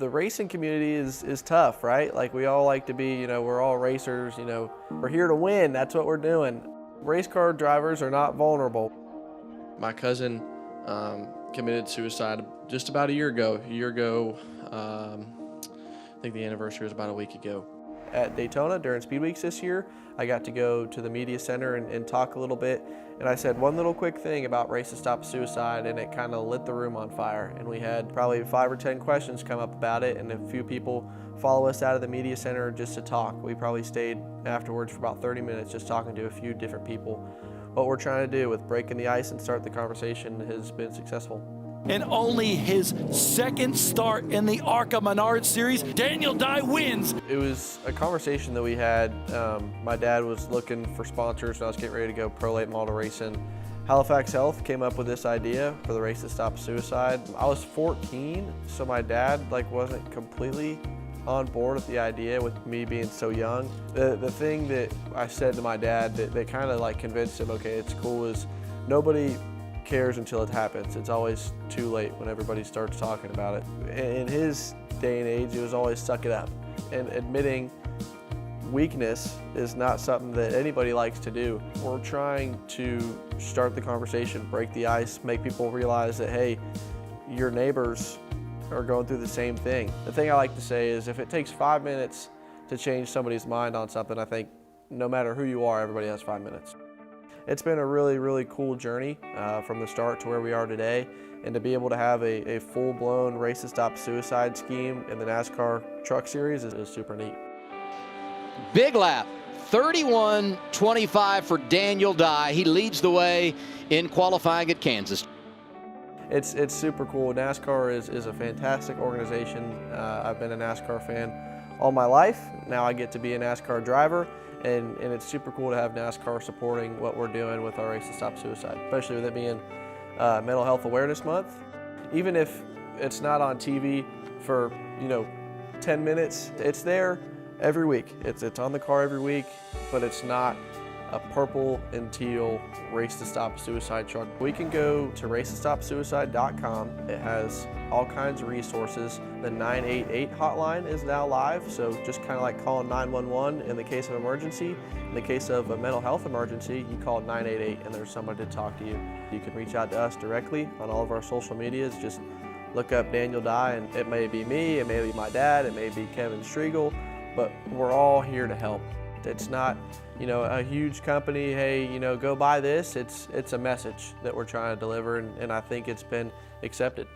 The racing community is tough, right? Like we all like to be, we're all racers, we're here to win, that's what we're doing. Race car drivers are not vulnerable. My cousin committed suicide just about a year ago. I think the anniversary was about a week ago. At Daytona during Speed Weeks this year, I got to go to the media center and talk a little bit. And I said one little quick thing about Race to Stop Suicide, and it kind of lit the room on fire. And we had probably 5 or 10 questions come up about it, and a few people follow us out of the media center just to talk. We probably stayed afterwards for about 30 minutes just talking to a few different people. What we're trying to do with breaking the ice and start the conversation has been successful. In only his second start in the ARCA Menard Series, Daniel Dye wins. It was a conversation that we had. My dad was looking for sponsors and I was getting ready to go pro late model racing. Halifax Health came up with this idea for the Race to Stop Suicide. I was 14, so my dad wasn't completely on board with the idea with me being so young. The thing that I said to my dad that kind of convinced him, okay, it's cool, is nobody cares until it happens. It's always too late when everybody starts talking about it. In his day and age, it was always suck it up. And admitting weakness is not something that anybody likes to do. We're trying to start the conversation, break the ice, make people realize that, hey, your neighbors are going through the same thing. The thing I like to say is if it takes 5 minutes to change somebody's mind on something, I think no matter who you are, everybody has 5 minutes. It's been a really, really cool journey from the start to where we are today, and to be able to have a full-blown Race to Stop Suicide scheme in the NASCAR Truck Series is super neat. Big lap, 31:25 for Daniel Dye. He leads the way in qualifying at Kansas. It's super cool. NASCAR is a fantastic organization. I've been a NASCAR fan all my life. Now I get to be a NASCAR driver. And it's super cool to have NASCAR supporting what we're doing with our Race to Stop Suicide, especially with it being Mental Health Awareness Month. Even if it's not on TV for 10 minutes, it's there every week. It's on the car every week, but it's not a purple and teal Race to Stop Suicide truck. We can go to racetostopsuicide.com. It has all kinds of resources. The 988 hotline is now live, so just kind of like calling 911 in the case of emergency. In the case of a mental health emergency, you call 988 and there's somebody to talk to you. You can reach out to us directly on all of our social medias. Just look up Daniel Dye, and it may be me, it may be my dad, it may be Kevin Striegel, but we're all here to help. It's not, a huge company, hey, go buy this. It's a message that we're trying to deliver, and I think it's been accepted.